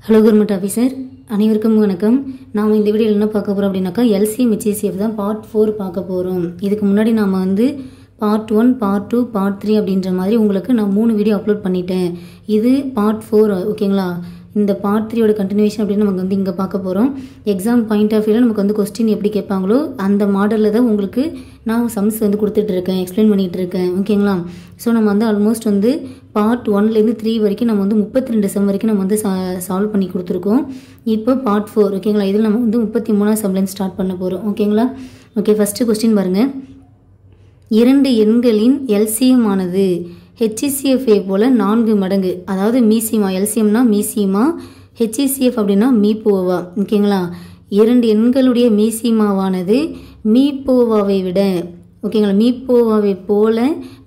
Hello government officer, அனைவருக்கும் வணக்கம். நாம் இந்த வீடியோவில் என்ன பார்க்க போகிறோம் அப்படின்னாக்கா எல்சிஎம் ஹெச்சிசிஎஃப் தான் பார்ட் 4 பார்க்க போகிறோம். இதுக்கு முன்னாடி நாம் பார்ட் 1, பார்ட் 2, பார்ட் 3 அப்படின்ற மாதிரி உங்களுக்கு நான் 3 வீடியோ அப்லோட் பண்ணிட்டேன். இது பார்ட் 4 ஓகேங்களா. இந்த பார்ட் 3யோட கண்டினியூஷன் அப்படின்னு நமக்கு இங்கே பார்க்க போகிறோம். எக்ஸாம் பாயிண்ட் ஆஃப் வியூவில் நமக்கு கொஸ்டின் எப்படி கேட்பாங்களோ அந்த மாடலில் தான் உங்களுக்கு நான் சம்ஸ் கொடுத்துட்ருக்கேன், எக்ஸ்பிளைன் பண்ணிகிட்டு இருக்கேன் ஓகேங்களா. ஸோ நம்ம ஆல்மோஸ்ட் பார்ட் 1லேருந்து 3 வரைக்கும் நம்ம 32 சம் வரைக்கும் நம்ம சால்வ் பண்ணி கொடுத்துருக்கோம். இப்போ பார்ட் 4 ஓகேங்களா. இதில் நம்ம 33ஆம் சம்லேருந்து ஸ்டார்ட் பண்ண போகிறோம் ஓகேங்களா. ஓகே, ஃபஸ்ட்டு கொஸ்டின் பாருங்கள். 2 எண்களின் எல்சிஎம் ஆனது ஹெச்சிசிஎஃப்ஏ போல் 4 மடங்கு, அதாவது மீசிமா, எல்சிஎம்னா மீசிமா, ஹெச்சிசிஎஃப் அப்படின்னா மீப்போவா ஓகேங்களா. 2 எண்களுடைய மீசிமாவானது மீப்போவாவை விட ஓகேங்களா, மீப்போவாவை போல்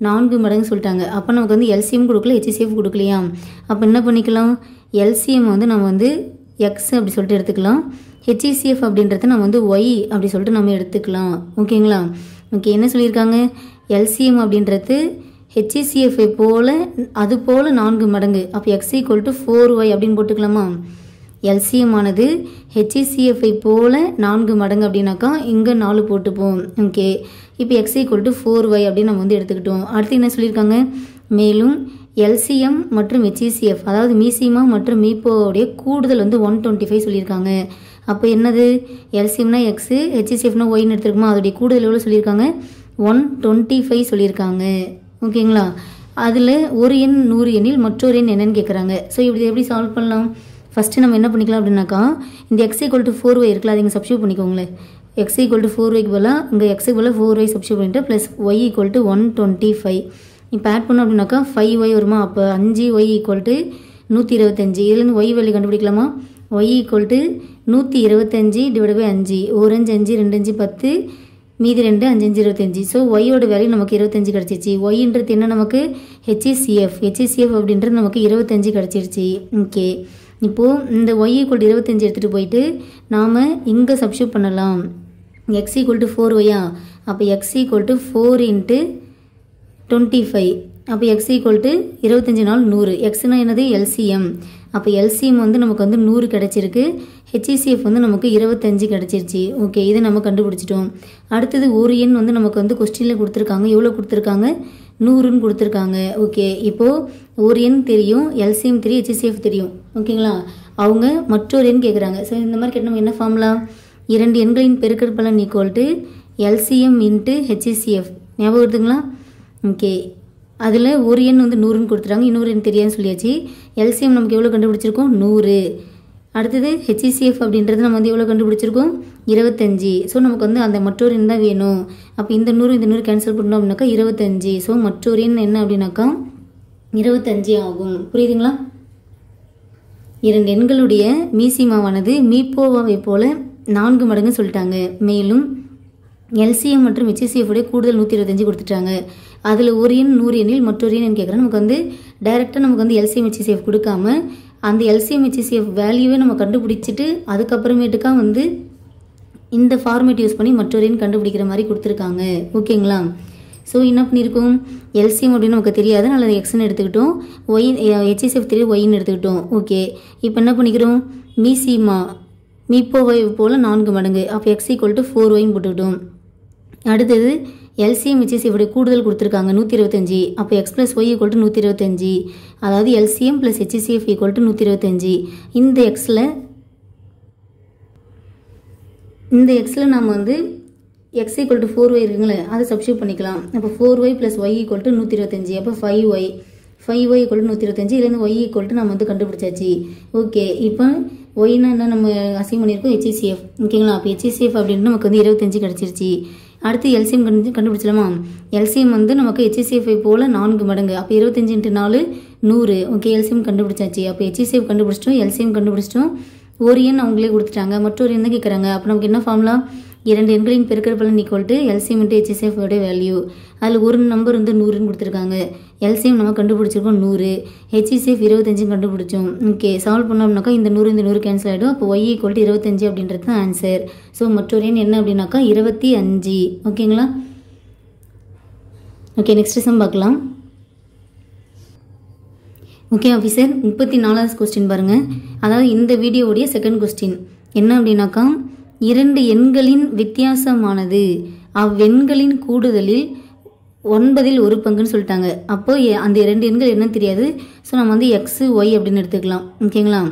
4 மடங்கு சொல்லிட்டாங்க. அப்போ நமக்கு எல்சிஎம் கொடுக்கல, ஹெச்சிசிஎஃப் கொடுக்கலையா. அப்போ என்ன பண்ணிக்கலாம், எல்சிஎம் நம்ம எக்ஸ் அப்படி சொல்லிட்டு எடுத்துக்கலாம், ஹெச்சிசிஎஃப் அப்படின்றத நம்ம ஒய் அப்படி சொல்லிட்டு நம்ம எடுத்துக்கலாம் ஓகேங்களா. ஓகே, என்ன சொல்லியிருக்காங்க, எல்சிஎம் அப்படின்றது ஹெச்சிசிஎஃப்ஐ போல் அது போல் 4 மடங்கு. அப்போ எக்ஸ் ஈக்குவல் டு 4y அப்படின்னு போட்டுக்கலாமா. எல்சிஎம் ஆனது ஹெச்சிசிஎஃப்ஐ போல் 4 மடங்கு அப்படின்னாக்கா இங்கே 4 போட்டுப்போம் ஓகே. இப்போ எக்ஸ் ஈக்குவல் டு 4y அப்படின்னு நம்ம எடுத்துக்கிட்டோம். அடுத்து என்ன சொல்லியிருக்காங்க, மேலும் எல்சிஎம் மற்றும் ஹெச்சிசிஎஃப் அதாவது மீசிமா மற்றும் மீப்போவுடைய கூடுதல் 125 சொல்லியிருக்காங்க. அப்போ என்னது, எல்சிஎம்னா எக்ஸு, ஹெச்சிசிஎஃப்னா ஒய்னு எடுத்துருக்குமா, அதோடைய கூடுதல் எவ்வளோ சொல்லியிருக்காங்க, 125 சொல்லியிருக்காங்க ஓகேங்களா. அதில் ஒரு எண் 100 எண்ணில் மற்றொரு எண் என்னன்னு கேட்குறாங்க. ஸோ இப்படி எப்படி சால்வ் பண்ணலாம், ஃபஸ்ட்டு நம்ம என்ன பண்ணிக்கலாம் அப்படின்னாக்கா, இந்த எக்ஸ் ஈக்குவல் டு 4y இருக்குல்ல, அது இங்கே சப்ஸ்டியூட் பண்ணிக்கோங்களேன். எக்ஸ் ஈக்குவல் டு 4yக்கு பதிலாக இங்கே எக்ஸுக்கு பதிலாக 4y சப்ஸ்டியூட் பண்ணிட்டு ப்ளஸ் ஒய் ஈக்குவல் டு 125 இப்போ ஆட் பண்ணோம் அப்படின்னாக்கா 5y வருமா. அப்போ 5y ஈக்குவல் டு 125. இதுலேருந்து ஒய் வேல்யூ கண்டுபிடிக்கலாமா. Y equal to 125 divide by 5, 1 5 5 2 5 10 மீதி 2 5 5 25. ஸோ ஒய்யோட வேல்யூ நமக்கு 25 கிடச்சிருச்சு. ஒய்ன்றது என்ன நமக்கு ஹெச்சிசிஎஃப், ஹெச்சிசிஎஃப் அப்படின்றது நமக்கு 25 கிடச்சிருச்சு ஓகே. இப்போது இந்த ஒய் ஈக்குவல் டு 25 எடுத்துகிட்டு போயிட்டு நாம் இங்கே சப்ஸ்டியூட் பண்ணலாம். எக்ஸ் ஈக்குவல் டு 4yயா, அப்போ எக்ஸ் ஈக்குவல் டு 4 × 25. அப்போ எக்ஸ் ஈக்குவல் டு 25 நாள் 100. எக்ஸ்னா என்னது, எல்சிஎம். அப்போ எல்சிஎம் நமக்கு 100 கிடச்சிருக்கு, ஹெச்சிசிஎஃப் நமக்கு 25 கிடச்சிருச்சு ஓகே. இதை நம்ம கண்டுபிடிச்சிட்டோம். அடுத்தது ஒரு எண் நமக்கு கொஸ்டினில் கொடுத்துருக்காங்க, எவ்வளோ கொடுத்துருக்காங்க, 100ன்னு கொடுத்துருக்காங்க ஓகே. இப்போது ஒரு எண் தெரியும், எல்சிஎம் தெரியும், ஹெச்சிசிஎஃப் தெரியும் ஓகேங்களா. அவங்க மற்றொரு எண் கேட்குறாங்க. ஸோ இந்த மாதிரி கேட்டால் நம்ம என்ன ஃபார்முலா, 2 எண்களின் பெருக்கல் பலன் equal to LCM into HCF ஞாபகம் வருதுங்களா ஓகே. அதில் ஒரு எண் 100ன்னு கொடுத்துட்டாங்க, இன்னொரு எண் தெரியாதுன்னு சொல்லியாச்சு. எல்சிஎம் நமக்கு எவ்வளோ கண்டுபிடிச்சிருக்கோம், 100. அடுத்தது ஹெச்சிசிஎஃப் அப்படின்றது நம்ம எவ்வளோ கண்டுபிடிச்சிருக்கோம், 25. ஸோ நமக்கு அந்த மற்றொரு எண் தான் வேணும். அப்போ இந்த 100 இந்த 100 கேன்சல் பண்ணோம் அப்படின்னாக்கா 25. ஸோ மற்றொரு எண் என்ன அப்படின்னாக்கா 25 ஆகும். புரியுதுங்களா. 2 எண்களுடைய மீசிமாவானது மீப்போவாவை போல் 4 மடங்கு சொல்லிட்டாங்க. மேலும் எல்சிஎம் மற்றும் ஹெச்சிசிஎஃப் உடைய கூடுதல் 125 கொடுத்துட்டாங்க. அதில் ஒரு எண் 100 எண்ணில் மற்றொரு எண் கேட்குறேன். நமக்கு டைரெக்டாக நமக்கு எல்சிஎம் ஹெச்சிசிஎஃப் கொடுக்காம அந்த எல்சிஎம் ஹெச்சிசிஎஃப் வேல்யூவே நம்ம கண்டுபிடிச்சிட்டு அதுக்கப்புறமேட்டுக்கா இந்த ஃபார்மேட் யூஸ் பண்ணி மற்றொரு எண் கண்டுபிடிக்கிற மாதிரி கொடுத்துருக்காங்க ஓகேங்களா. ஸோ என்ன பண்ணியிருக்கோம், எல்சிஎம் அப்படின்னு நமக்கு தெரியாது, நல்லது எக்ஸ்ன்னு எடுத்துக்கிட்டோம், ஒய் ஹெச்சிசிஎஃப் தெரியும் ஒய்ன்னு எடுத்துக்கிட்டோம் ஓகே. இப்போ என்ன பண்ணிக்கிறோம், மீசிமா மீப்போவை போல் 4 மடங்கு, அப்போ எக்ஸ் ஈக்குவல் டு 4yன்னு போட்டுக்கிட்டோம். அடுத்தது எல்சிஎம் ஹெச்சிசிஎஃப் கூடுதல் கொடுத்துருக்காங்க 125. அப்போ x plus y equal to 125, அதாவது LCM plus HCF equal to 125. இந்த எக்ஸில் நம்ம எக்ஸ் ஈக்குவல் டு 4y இருக்குங்களே அதை சப்ஸ்டியூட் பண்ணிக்கலாம். அப்போ 4y plus y equal to 125. அப்போ 5y ஈக்குவல் டு 125. இதுலேருந்து ஒய் ஈக்குவல் டு நம்ம கண்டுபிடிச்சாச்சு ஓகே. இப்போ ஒய்னா என்ன நம்ம அசைன் பண்ணியிருக்கோம், ஹெச்சிசிஎஃப் ஓகேங்களா. அப்போ ஹெச்சிசிஎஃப் அப்படின்ட்டு நமக்கு 25 கிடச்சிருச்சு. அடுத்து எல்சிஎம் கண்டுபிடிச்சலாமா. எல்சிஎம் நமக்கு ஹெச்சிசிஎஃப்ஐ போல் 4 மடங்கு, அப்போ 25 × 4 100 ஓகே. எல்சிஎம் கண்டுபிடிச்சாச்சு. அப்போ ஹெச்சிசிஎஃப் கண்டுபிடிச்சிட்டோம், எல்சிஎம் கண்டுபிடிச்சிட்டோம். ஒரு எண் அவங்களே கொடுத்துட்டாங்க, மற்றொரு எண் கேட்குறாங்க. அப்போ நமக்கு என்ன ஃபார்முலா, 2 எண்களின் பெருக்கல் பலன் equal to LCM into HCF உடைய வேல்யூ. அதில் ஒரு நம்பர் 100ன்னு கொடுத்துருக்காங்க. எல்சிஎம் நம்ம கண்டுபிடிச்சிருக்கோம் 100, ஹெச்சிசிஎஃப் 25 கண்டுபிடிச்சோம் ஓகே. சால்வ் பண்ணோம்னாக்கா இந்த 100 இந்த 100 கேன்சல் ஆகிடும். அப்போ ஒய் ஈக்குவல் டு 25 அப்படின்றது தான் ஆன்சர். ஸோ மற்றொரு எண் என்ன அப்படின்னாக்கா 25 ஓகேங்களா. ஓகே, நெக்ஸ்ட் சம் பார்க்கலாம். ஓகே ஆஃபீஸர், 34வது கொஸ்டின் பாருங்கள். அதாவது இந்த வீடியோவுடைய செகண்ட் கொஸ்டின் என்ன அப்படின்னாக்கா, 2 எண்களின் வித்தியாசமானது அவ்வெண்களின் கூடுதலில் 9ல் 1 பங்குன்னு சொல்லிட்டாங்க. அப்போ அந்த 2 எண்கள் என்னன்னு தெரியாது. ஸோ நம்ம வந்து எக்ஸு ஒய் அப்படின்னு எடுத்துக்கலாம். ஓகேங்களா?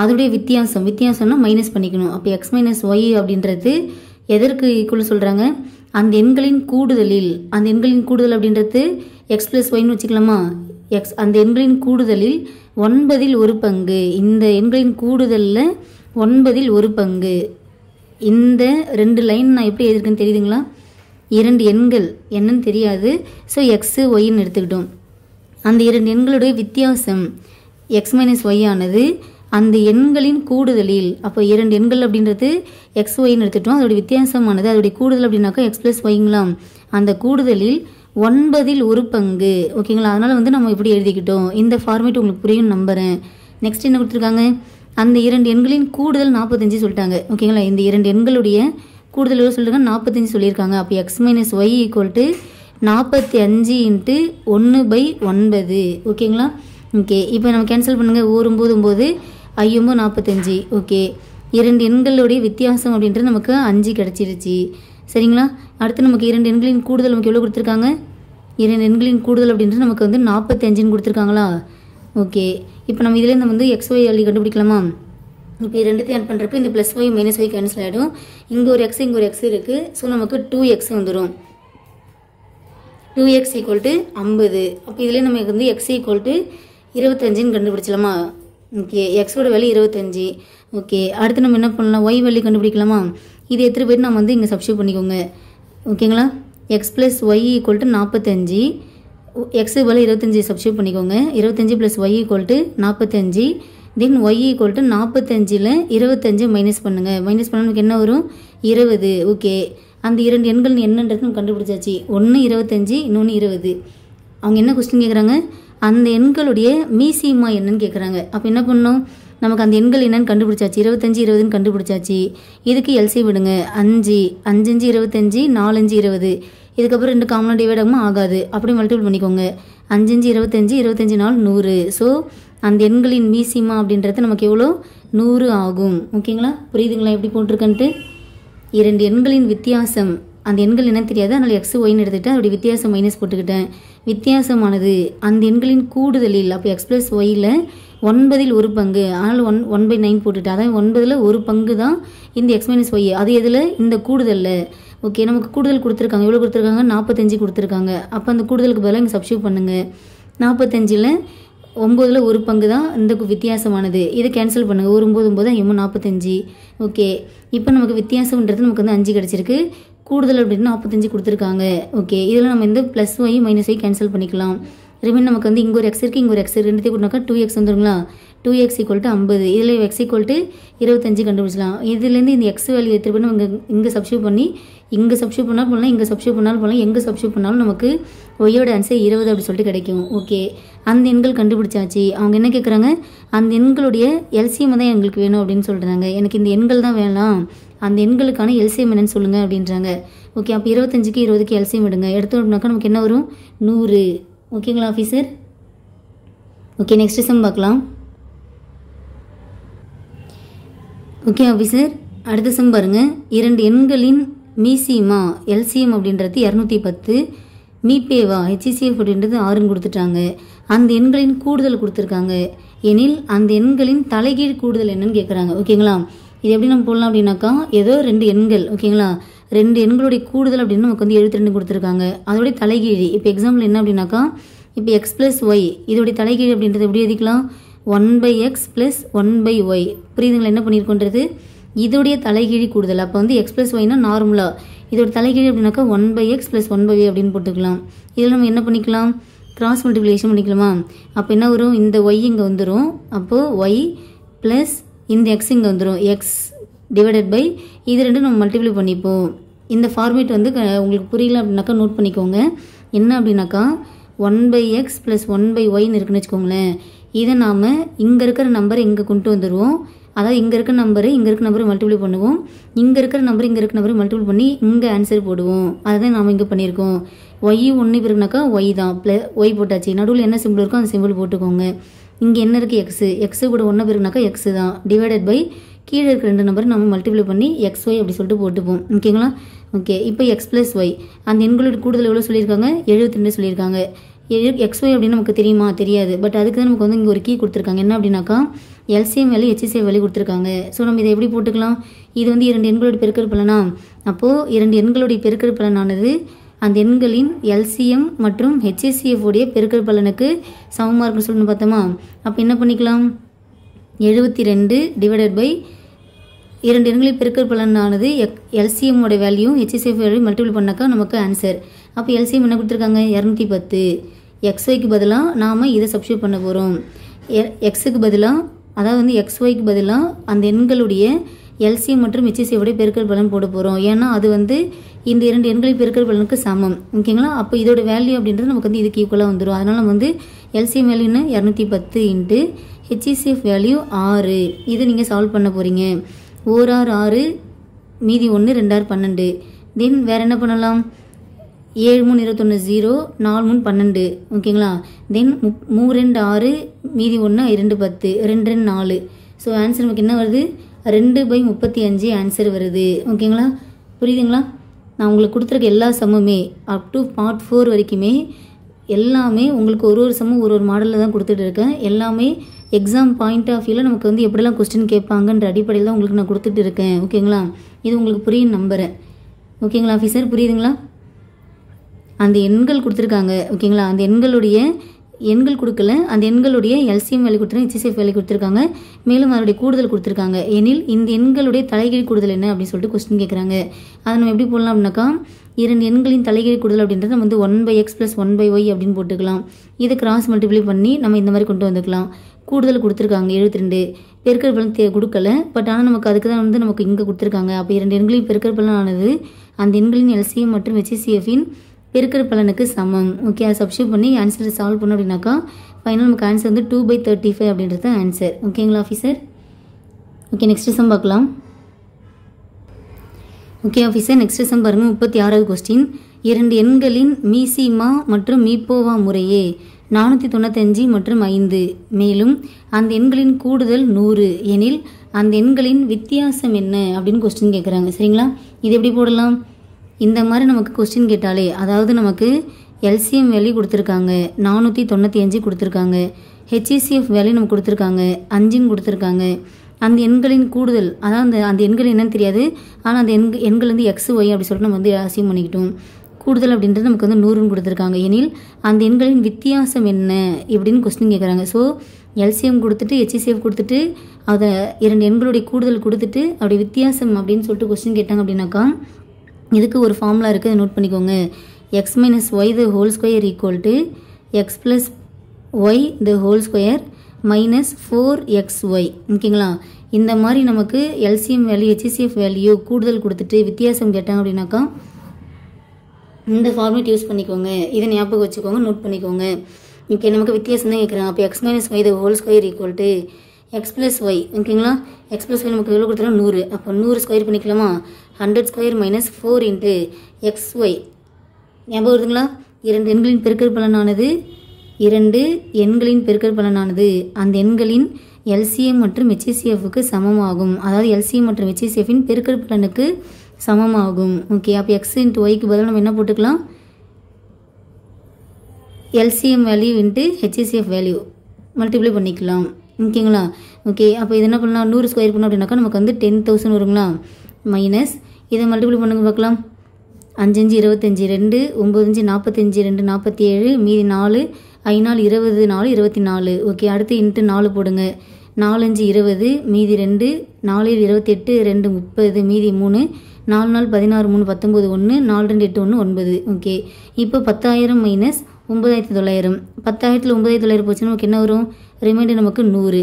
அதோடைய வித்தியாசம்னா மைனஸ் பண்ணிக்கணும். அப்போ எக்ஸ் மைனஸ் ஒய் அப்படின்றது எதற்கு ஈக்குவல் சொல்கிறாங்க? அந்த எண்களின் கூடுதலில் அப்படின்றது எக்ஸ் ப்ளஸ் ஒய்ன்னு வச்சுக்கலாமா? அந்த எண்களின் கூடுதலில் 9ல் 1 பங்கு. இந்த எண்களின் கூடுதலில் 9ல் 1 பங்கு. இந்த 2 லைன் நான் எப்படி எழுதிருக்கேன்னு தெரியுதுங்களா? 2 எண்கள் என்னன்னு தெரியாது. ஸோ எக்ஸு ஒய்ன்னு எடுத்துக்கிட்டோம். அந்த 2 எண்களுடைய வித்தியாசம் எக்ஸ் மைனஸ் ஒய் ஆனது அந்த எண்களின் கூடுதலில். அப்போ 2 எண்கள் அப்படின்றது எக்ஸ் ஒய்ன்னு எடுத்துட்டோம். அதோடைய வித்தியாசமானது அதோடைய கூடுதல் அப்படின்னாக்கா எக்ஸ் ப்ளஸ் ஒய்ங்களாம். அந்த கூடுதலில் 9ல் 1 பங்கு. ஓகேங்களா? அதனால் வந்து நம்ம இப்படி எழுதிக்கிட்டோம். இந்த ஃபார்மேட் உங்களுக்கு புரியும் நம்புகிறேன். நெக்ஸ்ட் என்ன கொடுத்துருக்காங்க? அந்த 2 எண்களின் கூடுதல் 45 சொல்லிட்டாங்க. ஓகேங்களா? இந்த 2 எண்களுடைய கூடுதல் எவ்வளோ சொல்லியிருக்காங்க? 45 சொல்லியிருக்காங்க. அப்போ x minus y equal to 45 × 1/9. ஓகேங்களா? ஓகே, இப்போ நம்ம கேன்சல் பண்ணுங்கள். 9 ஐயம்போ 45. ஓகே, 2 எண்களுடைய வித்தியாசம் அப்படின்றது நமக்கு 5 கிடச்சிருச்சு. சரிங்களா? அடுத்து நமக்கு 2 எண்களின் கூடுதல் நமக்கு எவ்வளோ கொடுத்துருக்காங்க? 2 எண்களின் கூடுதல் அப்படின்றது நமக்கு வந்து 45ன்னு கொடுத்துருக்காங்களா? ஓகே, இப்போ நம்ம இதுலேருந்து வந்து எக்ஸ் ஒய் வேல்யூ கண்டுபிடிக்கலாமா? இப்போ 2த்தையும் ஆட் பண்ணுறப்ப இந்த plus y minus y cancel ஆகிடும். இங்கே ஒரு எக்ஸ் இங்கே ஒரு எக்ஸ் இருக்குது. ஸோ நமக்கு 2x வந்துடும். 2x = 50. அப்போ இதுலேயே நமக்கு வந்து x = 25ன்னு கண்டுபிடிச்சலாமா? ஓகே, எக்ஸோட வேல்யூ 25. ஓகே, அடுத்து நம்ம என்ன பண்ணலாம்? ஒய் வேல்யூ கண்டுபிடிக்கலாமா? இது எத்தனை பேர் நம்ம வந்து இங்கே சப்ஸ்டியூட் பண்ணிக்கோங்க. ஓகேங்களா? X plus y = 45. X value 25 substitute பண்ணிக்கோங்க. 25 + y = 45. தென் y = 45ல் 25 மைனஸ் பண்ணுங்கள். மைனஸ் பண்ணால் நமக்கு என்ன வரும்? 20. ஓகே, அந்த 2 எண்கள் என்னன்றது நம்ம கண்டுபிடிச்சாச்சு. ஒன்று 25, இன்னொன்று 20. அவங்க என்ன கொஸ்டின் கேட்குறாங்க? அந்த எண்களுடைய மீசிமா என்னன்னு கேட்குறாங்க. அப்போ என்ன பண்ணணும்? நமக்கு அந்த எண்கள் என்னன்னு கண்டுபிடிச்சாச்சு. 25, 20ன்னு கண்டுபிடிச்சாச்சு. இதுக்கு எல்சிஎம் விடுங்க. 5 5 × 25, 4 5 20. இதுக்கப்புறம் 2 காமனாக டிவைட் ஆகுமா? ஆகாது. அப்படி மல்டிபிள் பண்ணிக்கோங்க. 5 5 25, 25 4 100. ஸோ அந்த எண்களின் மீசிமா அப்படின்றது நமக்கு எவ்வளோ? 100 ஆகும். ஓகேங்களா? புரியுதுங்களா எப்படி போட்டிருக்கன்ட்டு? 2 எண்களின் வித்தியாசம், அந்த எண்கள் என்ன தெரியாது, அதனால் எக்ஸ் ஒய்ன்னு எடுத்துகிட்டு அதோடைய வித்தியாசம் மைனஸ் போட்டுக்கிட்டேன். வித்தியாசமானது அந்த எண்களின் கூடுதலில். அப்போ எக்ஸ் ப்ளஸ் ஒய்யில் 9ல் 1 பங்கு. அதனால் 1/9 போட்டுட்டேன். அதாவது 9ல் 1 பங்கு தான் இந்த எக்ஸ் மைனஸ் ஒய். அது எதில்? இந்த கூடுதலில். ஓகே, நமக்கு கூடுதல் கொடுத்துருக்காங்க. எவ்வளோ கொடுத்துருக்காங்க? 45 கொடுத்துருக்காங்க. அப்போ அந்த கூடுதலுக்கு பதிலாக இங்கே சப்ஸ்டியூட் பண்ணுங்கள். 45ல் 9ல் 1 பங்கு தான் இந்த வித்தியாசமானது. இதை கேன்சல் பண்ணுங்கள். 9 45. ஓகே, இப்போ நமக்கு வித்தியாசம்ன்றது நமக்கு வந்து 5 கிடச்சிருக்கு. கூடுதல் அப்படின்னு 45 கொடுத்துருக்காங்க. ஓகே, இதில் நம்ம இந்த plus y minus y cancel பண்ணிக்கலாம். ரிமைன் நமக்கு வந்து இங்கே ஒரு எக்ஸ் இருக்குது, இங்கே ஒரு எக்ஸ் இருக்குது. ரெண்டுத்தையும் கொடுத்தாக்கா 2x வந்துடுங்களா? 2x = 50. இதில் x = 25 கண்டுபிடிச்சலாம். இதுலேருந்து இந்த எக்ஸ் வேல்யூ எடுத்துகிட்டு போய் நம்ம இங்கே சப்ஸ்டியூட் பண்ணி இங்கே சப்ஸ்டியூட் பண்ணாலும் போடலாம், இங்கே சப்ஸ்டியூட் பண்ணாலும் போடலாம், எங்கே சப்ஸ்டியூட் பண்ணாலும் நமக்கு ஒய்யோட ஆன்சர் 20 அப்படி சொல்லிட்டு கிடைக்கும். ஓகே, அந்த எண்கள் கண்டுபிடிச்சாச்சு. அவங்க என்ன கேட்குறாங்க? அந்த எண்களுடைய எல்சிஎம் தான் எங்களுக்கு வேணும் அப்படின்னு சொல்கிறாங்க. எனக்கு இந்த எண்கள் தான் வேணாம், அந்த எண்களுக்கான எல்சிஎம் என்னன்னு சொல்லுங்கள் அப்படின்றாங்க. ஓகே, அப்போ 25க்கு 20க்கு எல்சிஎம் எடுங்க. எடுத்தோம்னாக்கா நமக்கு என்ன வரும்? 100. ஓகேங்களா ஆஃபீஸர்? ஓகே, நெக்ஸ்ட் சம் பார்க்கலாம். ஓகே ஆஃபீஸர், அடுத்த சம் பாருங்கள். 2 எண்களின் மீசிமா எல்சிஎம் அப்படின்றது 210. மீபேவா ஹெச்சிசிஎஃப் அப்படின்றது 6ன்னு கொடுத்துட்டாங்க. அந்த எண்களின் கூடுதல் கொடுத்துருக்காங்க. எனில் அந்த எண்களின் தலைகீழ் கூடுதல் என்னன்னு கேட்குறாங்க. ஓகேங்களா? இது எப்படி நம்ம போடலாம் அப்படின்னாக்கா, ஏதோ 2 எண்கள். ஓகேங்களா? 2 எண்களுடைய கூடுதல் அப்படின்னு நமக்கு வந்து 72 கொடுத்துருக்காங்க. அதோடைய தலைகீழ் இப்போ எக்ஸாம்பிள் என்ன அப்படின்னாக்கா, இப்போ எக்ஸ் ப்ளஸ் ஒய் இதோடைய தலைகீழ் அப்படின்றது எப்படி எழுதிக்கலாம்? 1/x + 1/y. புரியுதுங்களா என்ன பண்ணியிருக்கோன்றது? இதோடைய தலைகீழ் கூடுதல். அப்போ வந்து எக்ஸ் ப்ளஸ் ஒய்னா நார்மலாக, இதோட தலைகீழ் அப்படின்னாக்கா 1/x + 1/y அப்படின்னு போட்டுக்கலாம். இதில் நம்ம என்ன பண்ணிக்கலாம்? கிராஸ் மல்டிப்ளிகேஷன் பண்ணிக்கலாமா? அப்போ என்ன வரும்? இந்த ஒய் இங்கே வந்துடும். அப்போது ஒய் ப்ளஸ் இந்த எக்ஸ் இங்கே வந்துடும். எக்ஸ் டிவைடட் பை இது ரெண்டும் நம்ம மல்டிப்ளை பண்ணிப்போம். இந்த ஃபார்மேட் வந்து உங்களுக்கு புரியல அப்படின்னாக்கா நோட் பண்ணிக்கோங்க. என்ன அப்படின்னாக்கா 1/x + 1/yன்னு இருக்குன்னு வச்சுக்கோங்களேன். இதை நாம் இங்கே இருக்கிற நம்பரை இங்கே கொண்டு வந்துடுவோம். அதாவது இங்கே இருக்க நம்பரை மல்டிப்ளை பண்ணுவோம். இங்கே இருக்கிற நம்பர் மல்டிப்ளை பண்ணி இங்கே ஆன்சர் போடுவோம். அதுதான் நாம் இங்கே பண்ணியிருக்கோம். ஒய் 1 இருக்குனாக்கா ஒய் தான். ஒய் போட்டாச்சு. நடுவில் என்ன சிம்பிள் இருக்கோ அந்த சிம்பிள் போட்டுக்கோங்க. இங்கே என்ன இருக்குது எக்ஸு, எக்ஸு கூட ஒன்று பெருக்குனாக்கா எக்ஸு தான், டிவைடட் பை கீழே இருக்க 2 நம்பர் நம்ம மல்டிப்ளை பண்ணி XY அப்படி சொல்லிட்டு போட்டுப்போம். ஓகேங்களா? ஓகே, இப்போ X + Y அந்த எண்களோட கூடுதல் எவ்வளோ சொல்லியிருக்காங்க, 72 சொல்லியிருக்காங்க. XY அப்படின்னு நமக்கு தெரியுமா, தெரியாது. பட் அதுக்கு தான் நமக்கு வந்து இங்கே ஒரு கீ கொடுத்துருக்காங்க. என்ன அப்படின்னாக்கா LCM வேல்யூ HCF வேல்யூ கொடுத்துருக்காங்க. ஸோ நம்ம இதை எப்படி போட்டுக்கலாம், இது வந்து 2 எண்களோட பெருக்கல் பலனா, அப்போது 2 எண்களுடைய பெருக்கல் பலனானது அந்த எண்களின் LCM மற்றும் HCF உடைய பெருக்கல் பலனுக்கு சமமாக இருக்குன்னு சொல்லணும் பார்த்தோமா. அப்போ என்ன பண்ணிக்கலாம், 72 டிவைடட் பை 2 எண்களின் பெருக்கல் பலனானது LCM உடைய வேல்யூ HCF வேல்யூ மல்டிபிள் பண்ணாக்கா நமக்கு ஆன்சர். அப்போ LCM என்ன கொடுத்துருக்காங்க, 210. XYக்கு பதிலாக நாம் இதை சப்ஸ்டியூட் பண்ண போகிறோம். எக்ஸுக்கு பதிலாக, அதாவது வந்து XYக்கு பதிலாக அந்த எண்களுடைய LCM மற்றும் HCF உடைய பெருக்கல் பலன் போட போகிறோம். ஏன்னா அது வந்து இந்த 2 எண்களின் பெருக்கல் பலனுக்கு சமம். ஓகேங்களா? அப்போ இதோட வேல்யூ அப்படின்றது நமக்கு வந்து இதுக்கு ஈக்குவலாக வந்துடும். அதனால் நம்ம வந்து LCM வேல்யூன்னு 210 இன்ட்டு HCF வேல்யூ 6 இது நீங்கள் சால்வ் பண்ண போகிறீங்க. 1 6 6 மீதி 1 2 6 12. தென் வேறு என்ன பண்ணலாம், 7 3 21 0 4 3 12. ஓகேங்களா? தென் 3 2 6 மீதி 1 2 10 2 2 4. ஸோ ஆன்சர் நமக்கு என்ன வருது, 2/35 ஆன்சர் வருது. ஓகேங்களா? புரியுதுங்களா? நான் உங்களுக்கு கொடுத்துருக்க எல்லா சம்முமே அப் டு பார்ட் 4 வரைக்குமே எல்லாமே உங்களுக்கு ஒரு சம்மும் ஒரு மாடலில் தான் கொடுத்துட்டு இருக்கேன். எல்லாமே எக்ஸாம் பாயிண்ட் ஆஃப் வியூவில் நமக்கு வந்து எப்படிலாம் கொஸ்டின் கேட்பாங்கன்ற அடிப்படையில் தான் உங்களுக்கு நான் கொடுத்துட்டு இருக்கேன். ஓகேங்களா? இது உங்களுக்கு புரியும் நம்புகிறேன். ஓகேங்களா ஆஃபீஸர், புரியுதுங்களா? அந்த எண்கள் கொடுத்துருக்காங்க. ஓகேங்களா? அந்த எண்களுடைய எண்கள் கொடுக்கல, அந்த எண்களுடைய LCM வேல்யூ கொடுத்துருக்காங்க, HCF வேல்யூ கொடுத்துருக்காங்க, மேலும் அதனுடைய கூடுதல் கொடுத்துருக்காங்க. எனில் இந்த எண்களுடைய தலைகீழ் கூடுதல் என்ன அப்படின்னு சொல்லிட்டு கொஸ்டின் கேட்குறாங்க. அதை நம்ம எப்படி போடலாம் அப்படின்னாக்கா 2 எண்களின் தலைகீழ் கூடுதல் அப்படின்றது நம்ம வந்து 1/x + 1/y அப்படின்னு போட்டுக்கலாம். இதை கிராஸ் மல்டிப்ளை பண்ணி நம்ம இந்த மாதிரி கொண்டு வந்துக்கலாம். கூடுதல் கொடுத்துருக்காங்க 72, பெருக்கல் பலன் கொடுக்கல. பட் ஆனால் நமக்கு அதுக்கு தான் வந்து நமக்கு இங்கே கொடுத்துருக்காங்க. அப்போ 2 எண்களின் பெருக்கல் பலனானது அந்த எண்களின் LCM மற்றும் HCFின் பெருக்கல் பலனுக்கு சமம். ஓகே, அதை சப்ஸ்டியூட் பண்ணி ஆன்சரை சால்வ் பண்ணோம் அப்படின்னாக்கா ஃபைனல் நமக்கு ஆன்சர் வந்து 2/35 அப்படின்றது ஆன்சர். ஓகேங்களா ஆஃபீஸர்? ஓகே, நெக்ஸ்ட் சம் பார்க்கலாம். ஓகே ஆஃபீஸர், நெக்ஸ்ட் சம் பாருங்கள். 36வது கொஸ்டின். 2 எண்களின் மீசிமா மற்றும் மீப்போவா முறையே 495 மற்றும் 5, மேலும் அந்த எண்களின் கூடுதல் 100 எனில் அந்த எண்களின் வித்தியாசம் என்ன அப்படின்னு கொஸ்டின் கேட்குறாங்க. சரிங்களா? இது எப்படி போடலாம், இந்த மாதிரி நமக்கு கொஸ்டின் கேட்டாலே, அதாவது நமக்கு LCM வேல்யூ கொடுத்துருக்காங்க 495 கொடுத்துருக்காங்க, HCF வேல்யூ நமக்கு கொடுத்துருக்காங்க 5 கொடுத்துருக்காங்க. அந்த எண்களின் கூடுதல், அதாவது அந்த எண்கள் என்னன்னு தெரியாது, ஆனால் அந்த எண்கள் வந்து XY அப்படி சொல்லிட்டு நம்ம வந்து அசியூம் பண்ணிக்கிட்டோம். கூடுதல் அப்படின்றது நமக்கு வந்து 100 கொடுத்துருக்காங்க. எனில் அந்த எண்களின் வித்தியாசம் என்ன இப்படின்னு கொஸ்டின் கேட்குறாங்க. ஸோ LCM கொடுத்துட்டு HCF கொடுத்துட்டு அதை 2 எண்களுடைய கூடுதல் கொடுத்துட்டு அப்படி வித்தியாசம் அப்படின்னு சொல்லிட்டு கொஸ்டின் கேட்டாங்க அப்படின்னாக்கா இதுக்கு ஒரு ஃபார்முலா இருக்குது, நோட் பண்ணிக்கோங்க. x - y the whole square equal to x plus y the whole square minus 4xy. ஓகேங்களா? இந்த மாதிரி நமக்கு LCM வேல்யூ HCF வேல்யூ கூடுதல் கொடுத்துட்டு வித்தியாசம் கேட்டாங்க அப்படின்னாக்கா இந்த ஃபார்மேட் யூஸ் பண்ணிக்கோங்க. இதை ஞாபகம் வச்சுக்கோங்க, நோட் பண்ணிக்கோங்க. ஓகே, நமக்கு வித்தியாசம் தான் கேட்குறாங்க. அப்போ x - y the whole square equal to x plus y. ஓகேங்களா? x plus y நமக்கு எவ்வளோ கொடுத்துருவோம் 100. அப்போ 100 ஸ்கொயர் பண்ணிக்கலாமா, 100 ஸ்கொயர் minus 4 into xy. ஞாபகம் வருதுங்களா? 2 எண்களின் பெருக்கல் பலனானது 2 எண்களின் பெருக்கல் பலனானது அந்த எண்களின் LCM மற்றும் HCFக்கு சமமாகும். அதாவது LCM மற்றும் HCFின் பெருக்கல் பலனுக்கு சமமாகும். ஓகே, அப்போ x into yக்கு பதில் நம்ம என்ன போட்டுக்கலாம், LCM value into HCF value multiply பண்ணிக்கலாம். ஓகேங்களா? ஓகே, அப்போ இது என்ன பண்ணலாம், 100 ஸ்கொயர் பண்ணோம் அப்படின்னாக்கா நமக்கு வந்து 10,000 வருங்களா. மைனஸ் இதை மல்டிப்ளை பண்ணுங்க பார்க்கலாம். 5 5 25 2 9 5 45 2 47 மீதி 4 5 4 20 4 24. ஓகே, அடுத்து இன்ட்டு 4 போடுங்க. 4 5 20 மீதி 2 4 28 2 30 மீதி 3 4 4 16 3 19 1 4 2 8 1 9. ஓகே, இப்போ 10,000 மைனஸ் 9,900. 10,000ல் 9,900 போச்சுன்னா நமக்கு என்ன வரும், ரிமைண்டர் நமக்கு 100.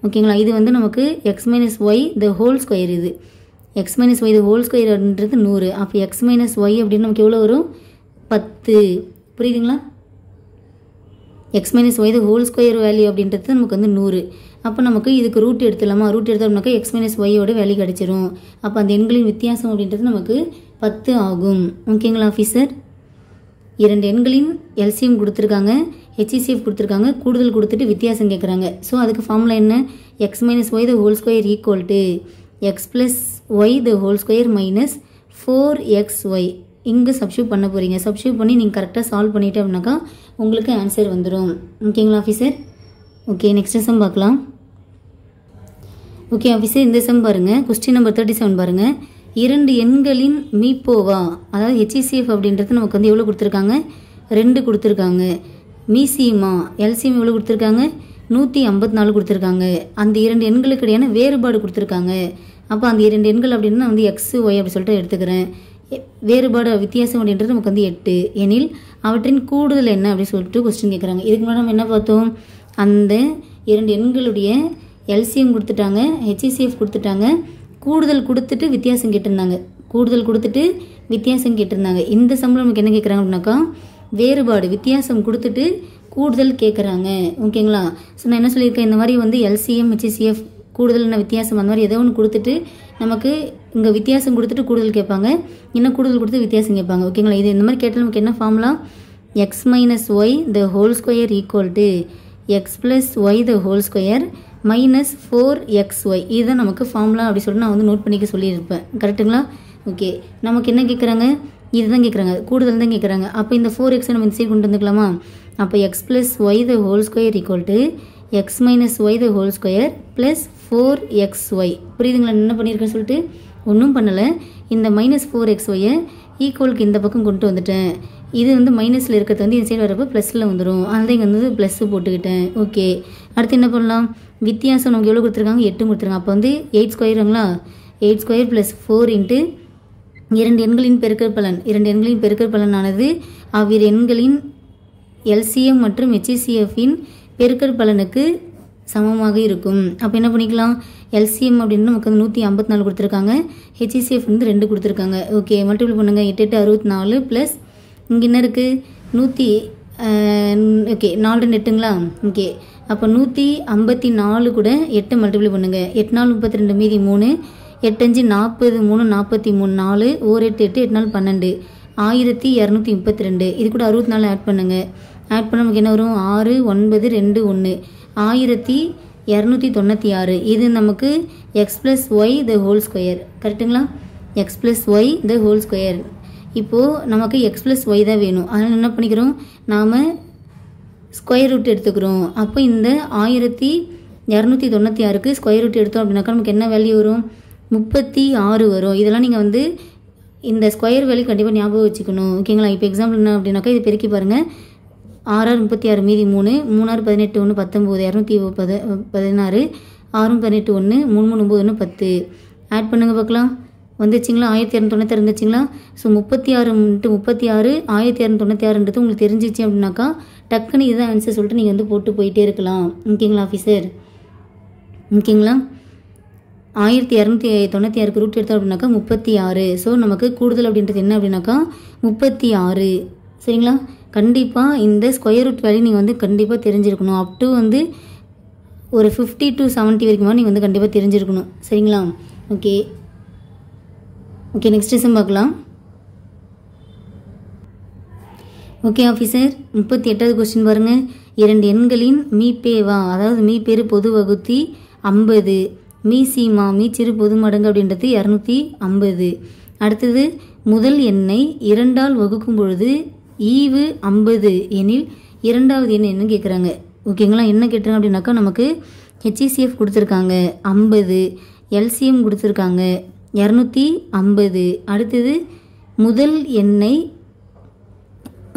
ஓகேங்களா? இது வந்து நமக்கு x - y the whole square. இது x - y the whole square அப்படின்றது 100. அப்போ x - y அப்படின்னு நமக்கு எவ்வளோ வரும், 10. புரியுதுங்களா? x - y the whole square value அப்படின்றது நமக்கு வந்து 100. அப்போ நமக்கு இதுக்கு ரூட் எடுத்துலாமா, ரூட் எடுத்தோம்னாக்கா x - y வேல்யூ கிடச்சிரும். அப்போ அந்த எண்களின் வித்தியாசம் அப்படின்றது நமக்கு 10 ஆகும். ஓகேங்களா ஆஃபீஸர்? 2 எண்களின் LCM கொடுத்துருக்காங்க, HCF கொடுத்துருக்காங்க, கூடுதல் கொடுத்துட்டு வித்தியாசம் கேட்குறாங்க. ஸோ அதுக்கு ஃபார்முலா என்ன? X minus y the whole square equal to x plus y the whole square minus 4xy. இங்கே சப்ஸ்டியூட் பண்ண போகிறீங்க. சப்ஸ்டியூட் பண்ணி நீங்கள் கரெக்டாக சால்வ் பண்ணிவிட்டு அப்படின்னாக்கா உங்களுக்கு ஆன்சர் வந்துடும். ஓகேங்களா ஆஃபீஸர்? ஓகே, நெக்ஸ்ட் சம் பார்க்கலாம். ஓகே ஆஃபீஸர், இந்த சம் பாருங்கள். கொஸ்டின் நம்பர் 37 பாருங்கள். 2 எண்களின் மீப்போவா, அதாவது HCF அப்படின்றது நமக்கு வந்து எவ்வளோ கொடுத்துருக்காங்க? 2 கொடுத்துருக்காங்க. மீசிமா எல்சிஎம் எவ்வளோ கொடுத்துருக்காங்க? 154 கொடுத்துருக்காங்க. அந்த 2 எண்களுக்கு இடையான வேறுபாடு கொடுத்துருக்காங்க. அப்போ அந்த 2 எண்கள் அப்படின்னா வந்து எக்ஸ் ஒய் அப்படி சொல்லிட்டு எடுத்துக்கிறேன். வேறுபாடு வித்தியாசம் அப்படின்றது நமக்கு வந்து 8 எனில் அவற்றின் கூடுதல் என்ன அப்படின்னு சொல்லிட்டு கொஸ்டின் கேட்குறாங்க. இதுக்கு முன்னாடி நம்ம என்ன பார்த்தோம்? அந்த 2 எண்களுடைய எல்சிஎம் கொடுத்துட்டாங்க, HCF கொடுத்துட்டாங்க, கூடுதல் கொடுத்துட்டு வித்தியாசம் கேட்டிருந்தாங்க. கூடுதல் கொடுத்துட்டு வித்தியாசம் கேட்டிருந்தாங்க. இந்த சம்பளம் நமக்கு என்ன கேட்குறாங்க அப்படின்னாக்கா வேறுபாடு வித்தியாசம் கொடுத்துட்டு கூடுதல் கேட்குறாங்க. ஓகேங்களா? ஸோ நான் என்ன சொல்லியிருக்கேன், இந்த மாதிரி வந்து எல்சிஎம் HCF கூடுதல் என்ன வித்தியாசம் அந்த மாதிரி ஏதோ ஒன்று கொடுத்துட்டு நமக்கு இங்கே வித்தியாசம் கொடுத்துட்டு கூடுதல் கேட்பாங்க, இன்னும் கூடுதல் கொடுத்து வித்தியாசம் கேட்பாங்க. ஓகேங்களா? இது இந்த மாதிரி கேட்டால் நமக்கு என்ன formula? X minus y the whole square equal to x plus y the whole square minus 4xy. இதுதான் நமக்கு ஃபார்முலா அப்படி சொல்லிட்டு நான் வந்து நோட் பண்ணிக்க சொல்லியிருப்பேன். கரெக்டுங்களா? ஓகே, நமக்கு என்ன கேட்குறாங்க? இதுதான் கேட்குறாங்க, கூடுதல் தான் கேட்குறாங்க. அப்போ இந்த 4x நம்ம இந்த சைடு கொண்டு வந்துக்கலாமா? அப்போ x plus y the whole square equal to x minus y the whole square plus 4xy. புரியுதுங்களா என்ன பண்ணியிருக்கேன்னு சொல்லிட்டு? ஒன்றும் பண்ணலை. இந்த மைனஸ் 4xyயை ஈக்குவலுக்கு இந்த பக்கம் கொண்டு வந்துட்டேன். இது வந்து மைனஸில் இருக்கிறது வந்து இந்த சைடு வரப்போ ப்ளஸில் வந்துடும். அதனால இங்கே வந்து ப்ளஸ்ஸு போட்டுக்கிட்டேன். ஓகே, அடுத்து என்ன பண்ணலாம்? வித்தியாசம் நமக்கு எவ்வளோ கொடுத்துருக்காங்க? 8 கொடுத்துருக்காங்க. அப்போ வந்து 8 ஸ்கொயருங்களா? 8 ஸ்கொயர் ப்ளஸ் 4 இன்ட்டு 2 எண்களின் பெருக்கல் பலன். 2 எண்களின் பெருக்கல் பலனானது அவ்விரு எண்களின் எல்சிஎம் மற்றும் HCFின் பெருக்கல் பலனுக்கு சமமாக இருக்கும். அப்போ என்ன பண்ணிக்கலாம்? எல்சிஎம் அப்படின்னு நமக்கு வந்து 154 கொடுத்துருக்காங்க, HCF வந்து 2 கொடுத்துருக்காங்க. ஓகே, மல்டிபிள் பண்ணுங்க. 8 8 64 ப்ளஸ் இங்கே என்ன இருக்குது? 100 ஓகே 4 8ங்களா? ஓகே, அப்போ 154 கூட 8 மல்டிபிள் பண்ணுங்க. 8 4 32 மீதி 3, 8 5 40 3 43 4 1 8 8 8 4 12 1232. இது கூட 64 ஆட் பண்ணுங்க. ஆட் பண்ண நமக்கு என்ன வரும்? 6 9 2 1 1296. இது நமக்கு x plus y the whole square. கரெக்டுங்களா? X plus y the whole square. இப்போது நமக்கு எக்ஸ் ப்ளஸ் ஒய் தான் வேணும். அதனால் என்ன பண்ணிக்கிறோம்? நாம் ஸ்கொயர் ரூட் எடுத்துக்கிறோம். அப்போ இந்த 1296க்கு ஸ்கொயர் ரூட் எடுத்தோம் அப்படின்னாக்கா நமக்கு என்ன வேல்யூ வரும்? 36 வரும். இதெல்லாம் நீங்கள் வந்து இந்த ஸ்கொயர் வேல்யூ கண்டிப்பாக ஞாபகம் வச்சுக்கணும். ஓகேங்களா? இப்போ எக்ஸாம்பிள் என்ன அப்படின்னாக்கா இது பெருக்கி பாருங்கள். 6 36 மீதி 3 3 18 1 19 216 6 18 1 3 3 9 1 10. ஆட் பண்ணுங்க பார்க்கலாம். வந்துச்சுங்களா? 1296 இருந்துச்சுங்களா? ஸோ 36 × 36 1296 உங்களுக்கு தெரிஞ்சிச்சு அப்படின்னாக்கா டக்குன்னு இதுதான் ஆன்சர் சொல்லிட்டு நீங்கள் வந்து போட்டு போயிட்டே இருக்கலாம். ஓகேங்களா ஆஃபீஸர்? ஓகேங்களா? 1296க்கு ரூட் எடுத்தோம் அப்படின்னாக்கா 36. ஸோ நமக்கு கூடுதல் அப்படின்றது என்ன அப்படின்னாக்கா 36. சரிங்களா? கண்டிப்பாக இந்த ஸ்கொயர் ரூட் வேல்யூ நீங்கள் வந்து கண்டிப்பாக தெரிஞ்சிருக்கணும். அப் டு வந்து ஒரு 50 to 70 வரைக்குமா நீங்கள் வந்து கண்டிப்பாக தெரிஞ்சிருக்கணும். சரிங்களா? ஓகே ஓகே, நெக்ஸ்ட் சம் பார்க்கலாம். ஓகே ஆஃபீஸர், 38வது கொஸ்டின் பாருங்கள். 2 எண்களின் மீப்பேவா, அதாவது மீப்பேரு பொது வகுத்தி 50, மீசிமா மீச்சிறு பொது மடங்கு அப்படின்றது 250. அடுத்தது முதல் எண்ணை 2ஆல் வகுக்கும் பொழுது ஈவு 50 எனில் இரண்டாவது எண் என்னன்னு கேட்குறாங்க. ஓகேங்களா? என்ன கேட்டுறாங்க அப்படின்னாக்கா நமக்கு HCF கொடுத்துருக்காங்க 50, எல்சிஎம் கொடுத்துருக்காங்க 250. அடுத்தது முதல் எண்ணை,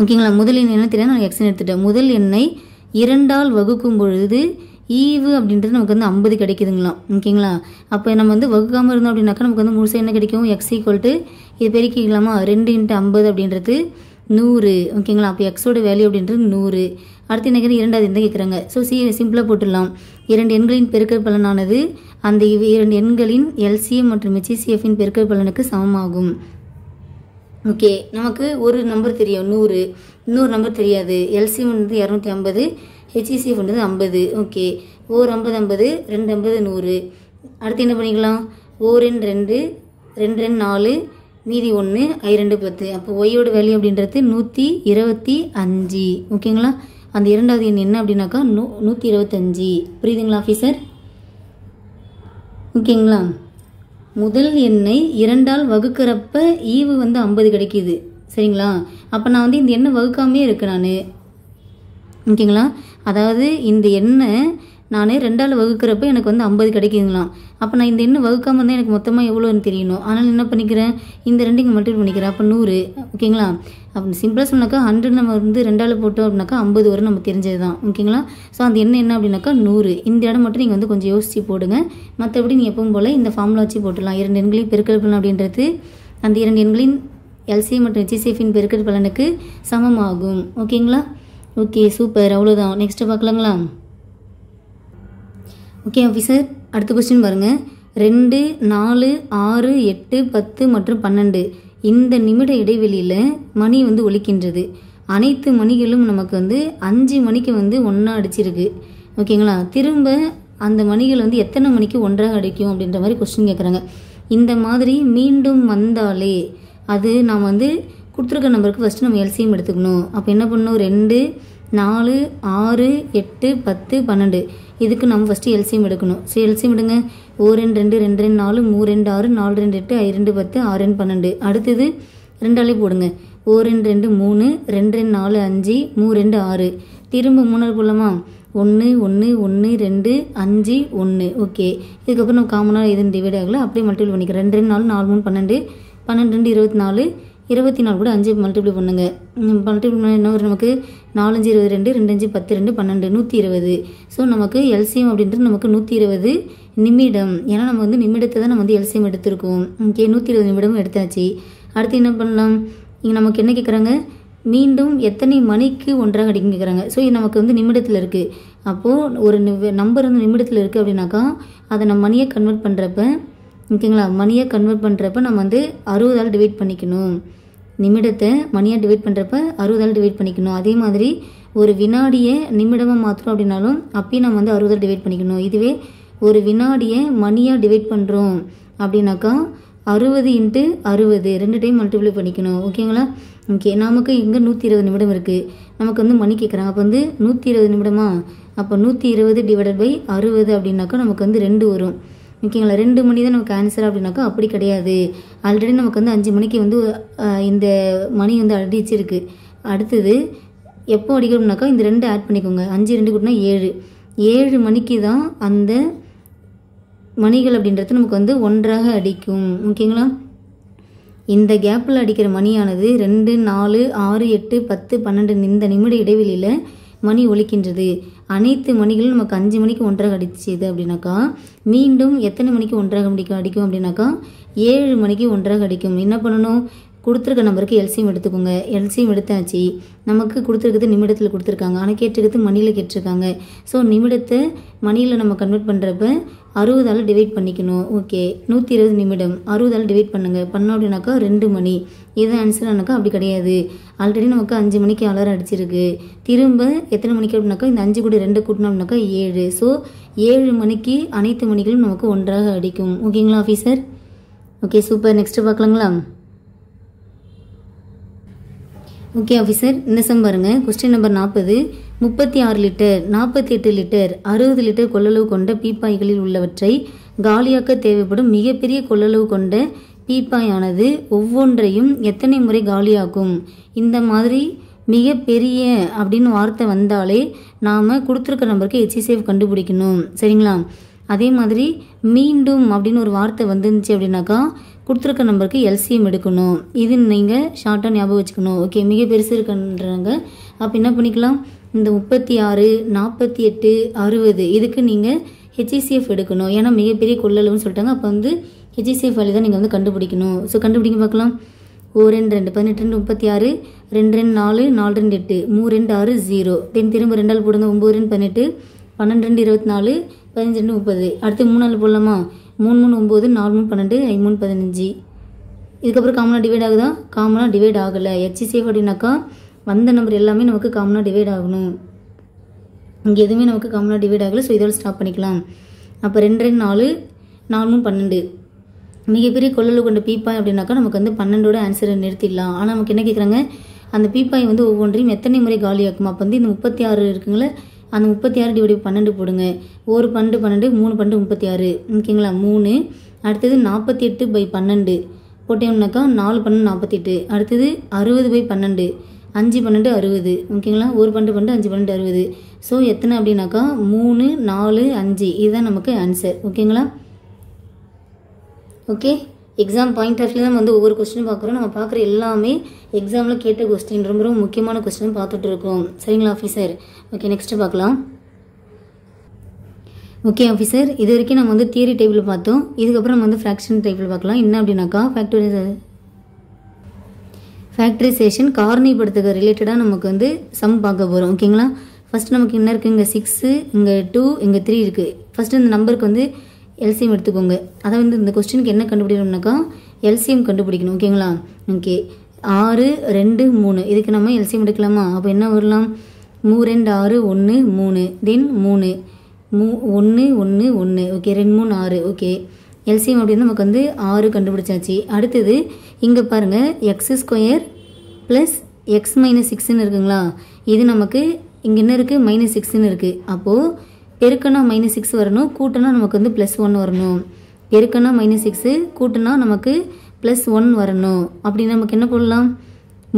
ஓகேங்களா, முதல் எண் என்ன தெரியாது, நான் எக்ஸ்ன்னு எடுத்துட்டேன். முதல் எண்ணை 2ஆல் வகுக்கும் பொழுது ஈவு அப்படின்றது நமக்கு வந்து 50 கிடைக்குதுங்களாம். ஓகேங்களா? அப்போ நம்ம வந்து வகுக்காமல் இருந்தோம் அப்படின்னாக்கா நமக்கு வந்து முழுசாக என்ன கிடைக்கும்? எக்ஸ் ஈக்குவல் இது பெருக்கிக்கலாமா? 2 × 50 அப்படின்றது 100. ஓகேங்களா? அப்போ எக்ஸோட வேல்யூ அப்படின்றது 100. அடுத்து என்ன கேட்குறது? இரண்டாவது எந்த கேட்குறாங்க. ஸோ சிம்பிளாக போட்டுடலாம். 2 எண்களின் பெருக்கல் பலனானது அந்த 2 எண்களின் எல்சிஎம் மற்றும் HCFின் பெருக்கல் பலனுக்கு சமமாகும். ஓகே, நமக்கு ஒரு நம்பர் தெரியும் 100, இன்னொரு நம்பர் தெரியாது. எல்சிஎம் வந்து 250, HCF வந்து 50. ஓகே, ஓர் 50 50, 2 50 100. அடுத்து என்ன பண்ணிக்கலாம்? ஓர் 2 2 4 மீதி 1 2 10. அப்போ ஒய்யோட வேல்யூ அப்படின்றது 125. ஓகேங்களா? அந்த இரண்டாவது எண் என்ன அப்படின்னாக்கா 125. புரியுதுங்களா ஆஃபீஸர்? ஓகேங்களா? முதல் எண்ணை 2ஆல் வகுக்கிறப்ப ஈவு 50 கிடைக்கிது. சரிங்களா? அப்போ நான் இந்த எண்ணை வகுக்காமே இருக்கேன் நான். ஓகேங்களா? அதாவது இந்த எண்ணை நான் 2ஆல் வகுக்கிறப்ப எனக்கு 50 கிடைக்குதுங்களாம். அப்போ நான் இந்த எண்ணை வகுக்காமல் இருந்தால் எனக்கு மொத்தமாக எவ்வளோன்னு தெரியணும். அதனால் என்ன பண்ணிக்கிறேன், இந்த 2 இங்கே மல்டிபிள் பண்ணிக்கிறேன். அப்போ 100. ஓகேங்களா? அப்போ சிம்பிளாக சொன்னாக்கா 100 நம்ம 2ஆல் போட்டோம் அப்படின்னாக்கா 50 வரும், நம்ம தெரிஞ்சது தான். ஓகேங்களா? ஸோ அந்த எண்ணெய் என்ன அப்படின்னாக்கா 100. இந்த இடம் மட்டும் நீங்கள் கொஞ்சம் யோசித்து போடுங்க. மற்றபடி நீங்கள் எப்பவும் போல் இந்த ஃபார்முலா வச்சு போட்டுடலாம். 2 எண்களையும் பெருக்கல் பலன் அப்படின்றது அந்த 2 எண்களின் எல்சிஎம் மற்றும் HCFின் பெருக்கல் பலனுக்கு சமமாகும். ஓகேங்களா? Okay, super. அவ்வளோதான். நெக்ஸ்ட்டு பார்க்கலாங்களா? ஓகே ஆஃபீஸர், அடுத்த கொஸ்டின் பாருங்கள். 2, 4, 6, 8, 10 மற்றும் 12 இந்த நிமிட இடைவெளியில் மணி ஒலிக்கின்றது. அனைத்து மணிகளும் நமக்கு 5 மணிக்கு ஒன்றா அடிச்சிருக்கு. ஓகேங்களா? திரும்ப அந்த மணிகள் எத்தனை மணிக்கு ஒன்றாக அடிக்கும் அப்படின்ற மாதிரி கொஸ்டின் கேட்குறாங்க. இந்த மாதிரி மீண்டும் வந்தாலே அது நாம் கொடுத்துருக்க நம்பருக்கு ஃபஸ்ட்டு நம்ம எல்சிஎம் எடுத்துக்கணும். அப்போ என்ன பண்ணணும், 2, 4, 6, 8, 10, 12 இதுக்கு நம்ம ஃபஸ்ட்டு எல்சிஎம் எடுக்கணும். ஸோ எல்சிஎம் எடுங்க. 1 2 2 4 3 2 6 4 2 8 5 2 10 6 12. அடுத்தது 2ஆலே போடுங்க. 1 2 3 2 4 5 3 2 6. திரும்ப 3ஆல் போடலாமா? 1 1 1 2 5 1. ஓகே, இதுக்கப்புறம் நம்ம காமனாக எதுவும் டிவைட் ஆகலை, அப்படியே மல்டிபிள் பண்ணிக்கிறேன். 2 2 4 4 3 12 12 2 24 24 கூட 5 மல்டிபிள் பண்ணுங்க. மல்டிபிள் பண்ண என்ன வரும் நமக்கு? 4 5 22 2 5 10 2 12 120. ஸோ நமக்கு எல்சிஎம் அப்படின்றது நமக்கு 120 நிமிடம். ஏன்னா நம்ம நிமிடத்தை தான் நம்ம எல்சிஎம் எடுத்திருக்கோம். ஓகே, 120 நிமிடமும் எடுத்தாச்சு. அடுத்து என்ன பண்ணலாம், இங்கே நமக்கு என்ன கேட்குறாங்க, மீண்டும் எத்தனை மணிக்கு ஒன்றாக அடிக்கும் கேட்குறாங்க. ஸோ இது நமக்கு நிமிடத்தில் இருக்குது. அப்போது ஒரு நம்பர் நிமிடத்தில் இருக்குது அப்படின்னாக்கா அதை நம்ம மணியை கன்வெர்ட் பண்ணுறப்ப, ஓகேங்களா, மணியை கன்வெர்ட் பண்ணுறப்ப நம்ம 60ஆல் டிவைட் பண்ணிக்கணும். நிமிடத்தை மணியாக டிவைட் பண்ணுறப்ப 60ஆல் டிவைட் பண்ணிக்கணும். அதே மாதிரி ஒரு வினாடியை நிமிடமாக மாற்றணும் அப்படின்னாலும் அப்பயும் நம்ம 60ஆல் டிவைட் பண்ணிக்கணும். இதுவே ஒரு வினாடியை மணியாக டிவைட் பண்ணுறோம் அப்படின்னாக்கா 60 × 60 2 டைம் மல்டிப்ளை பண்ணிக்கணும். ஓகேங்களா? ஓகே, நமக்கு இங்கே 120 நிமிடம் இருக்குது. நமக்கு மணி கேட்குறாங்க. அப்போ 120 நிமிடமா? அப்போ 120 / 60 அப்படின்னாக்கா நமக்கு 2 வரும். ஓகேங்களா? 2 மணி தான் நமக்கு ஆன்சர் அப்படின்னாக்கா அப்படி கிடையாது. ஆல்ரெடி நமக்கு 5 மணிக்கு இந்த மணி அடிச்சிருக்கு. அடுத்தது எப்போ அடிக்கணும்னாக்கா இந்த 2 ஆட் பண்ணிக்கோங்க. 5 2 கூட்டினா 7. 7 மணிக்கு தான் அந்த மணிகள் அப்படின்றது நமக்கு ஒன்றாக அடிக்கும். ஓகேங்களா? இந்த கேப்பில் அடிக்கிற மணியானது 2 4 6 8 10 12 இந்த நிமிட இடைவெளியில் மணி ஒலிக்கின்றது. அனைத்து மணிகளும் நமக்கு 5 மணிக்கு ஒன்றாக அடிச்சது அப்படின்னாக்கா மீண்டும் எத்தனை மணிக்கு ஒன்றாக அடிக்கும் அப்படின்னாக்கா 7 மணிக்கு ஒன்றாக அடிக்கும். என்ன பண்ணணும், கொடுத்துருக்க நம்பருக்கு எல்சிஎம் எடுத்துக்கோங்க. எல்சிஎம் எடுத்தாச்சு. நமக்கு கொடுத்துருக்கிறது நிமிடத்தில் கொடுத்துருக்காங்க, ஆனால் கேட்டிருக்கிறது மணியில் கேட்டிருக்காங்க. ஸோ நிமிடத்தை மணியில் நம்ம கன்வெர்ட் பண்ணுறப்ப 60ஆல் டிவைட் பண்ணிக்கணும். ஓகே, 120 நிமிடம் 60ஆல் டிவைட் பண்ணோம் அப்படின்னாக்கா 2 மணி. இது ஆன்சர் ஆனாக்கா அப்படி கிடையாது. ஆல்ரெடி நமக்கு 5 மணிக்கு அலாரம் அடிச்சிருக்கு. திரும்ப எத்தனை மணிக்கு அப்படின்னாக்கா இந்த 5 கூட 2 கூட்டினோம் அப்படின்னாக்கா 7. ஸோ 7 மணிக்கு அனைத்து மணிகளும் நமக்கு ஒன்றாக அடிக்கும். ஓகேங்களா ஆஃபீஸர்? Okay, super. நெக்ஸ்ட்டு பார்க்கலாங்களா? ஓகே ஆஃபீஸர், இந்த சம் பாருங்கள். Question number 40. 36 litre 48 litre 60 litre கொள்ளளவு கொண்ட பீப்பாய்களில் உள்ளவற்றை காலியாக்க தேவைப்படும் மிகப்பெரிய கொள்ளளவு கொண்ட பீப்பாயானது ஒவ்வொன்றையும் எத்தனை முறை காலியாக்கும்? இந்த மாதிரி மிகப்பெரிய அப்படின்னு வார்த்தை வந்தாலே நாம் கொடுத்துருக்க நம்பருக்கு HCF கண்டுபிடிக்கணும். சரிங்களா? அதே மாதிரி மீண்டும் அப்படின்னு ஒரு வார்த்தை வந்துருந்துச்சு அப்படின்னாக்கா கொடுத்துருக்க நம்பருக்கு எல்சிஎம் எடுக்கணும். இது நீங்கள் ஷார்ட்டாக ஞாபகம் வச்சுக்கணும். ஓகே, மிக பெருசு இருக்குன்றாங்க. அப்போ என்ன பண்ணிக்கலாம், இந்த 36 48 60 இதுக்கு நீங்கள் HCF எடுக்கணும். ஏன்னா மிகப்பெரிய கொள்ளளவுன்னு சொல்லிட்டாங்க. அப்போ HCF வேல்யூ தான் நீங்கள் கண்டுபிடிக்கணும். ஸோ கண்டுபிடிக்க பார்க்கலாம். 1 2 2 18 2 36 2 2 4 4 2 8 3 2 6 0. தென் திரும்ப 2ஆல் போடுங்க. 9 2 18 12 2 24 15 2 30. அடுத்து 3ஆல் போடலாமா? 3 3 9 4 3 12 5 3 15. இதுக்கப்புறம் காமனாக டிவைட் ஆகுதா? காமனாக டிவைட் ஆகலை. HCF அப்படின்னாக்கா வந்த நம்பர் எல்லாமே நமக்கு காமனாக டிவைட் ஆகணும். இங்கே எதுவுமே நமக்கு காமனாக டிவைட் ஆகலை. ஸோ இதோட ஸ்டாப் பண்ணிக்கலாம். அப்போ 2 2 4 4 3 12 மிகப்பெரிய கொள்ளளவு கொண்ட பீப்பாய் அப்படின்னாக்கா நமக்கு 12ஓட ஆன்சரை நிறுத்திடலாம். ஆனால் நமக்கு என்ன கேட்குறாங்க, அந்த பீப்பாய் வந்து ஒவ்வொன்றையும் எத்தனை முறை காலியாக்கும். அப்போ வந்து இந்த 36 இருக்குங்களே, அந்த 36 டிவைட் 12 போடுங்க. ஒரு 12 12 3 12 36 ஓகேங்களா 3. அடுத்தது 48/12 போட்டோம்னாக்கா 4 12 48. அடுத்தது 60/12 5 12 60 ஓகேங்களா. ஒரு 12 12 5 12 60. ஸோ எத்தனை அப்படின்னாக்கா 3 4 5 இதுதான் நமக்கு ஆன்சர் ஓகேங்களா. Okay, exam point of view தான் வந்து ஒவ்வொரு கொஸ்டினும் பார்க்குறோம். நம்ம பார்க்குற எல்லாமே எக்ஸாமில் கேட்ட கொஸ்டின், ரொம்ப ரொம்ப முக்கியமான கொஸ்டின் பார்த்துட்டு இருக்கோம். சரிங்களா ஆஃபீஸர்? ஓகே, நெக்ஸ்ட்டு பார்க்கலாம். ஓகே ஆஃபீஸர், இது வரைக்கும் நம்ம வந்து தியரி டேபிள் பார்த்தோம். இதுக்கப்புறம் நம்ம வந்து ஃப்ராக்ஷன் டேபிள் பார்க்கலாம். என்ன அப்படின்னாக்கா ஃபேக்டரைசேஷன் காரணிப்படுத்துக ரிலேட்டடாக நமக்கு வந்து சம் பார்க்க போகிறோம் ஓகேங்களா. ஃபஸ்ட்டு நமக்கு என்ன இருக்குது, இங்கே 6 இங்கே 2 இங்கே 3 இருக்குது. ஃபஸ்ட்டு இந்த நம்பருக்கு வந்து எல்சிஎம் எடுத்துக்கோங்க. அதை வந்து இந்த கொஸ்டினுக்கு என்ன கண்டுபிடிக்கணும்னாக்கா எல்சிஎம் கண்டுபிடிக்கணும் ஓகேங்களா. ஓகே, 6 2 3 இதுக்கு நம்ம எல்சிஎம் எடுக்கலாமா. அப்போ என்ன வரலாம், 3 2 6 1 3 தென் 3 1 1 1 ஓகே 2 3 6 ஓகே. எல்சிஎம் அப்படின்னு நமக்கு வந்து 6 கண்டுபிடிச்சாச்சு. அடுத்தது இங்கே பாருங்கள் x² ப்ளஸ் x - 6ன்னு இருக்குங்களா. இது நமக்கு இங்கே என்ன இருக்குது -6ன்னு இருக்குது. அப்போது பெருக்கனா -6 வரணும், கூட்டனா நமக்கு வந்து +1 வரணும். பெருக்கனா -6 கூட்டனா நமக்கு +1 வரணும். அப்படி நமக்கு என்ன போடலாம்,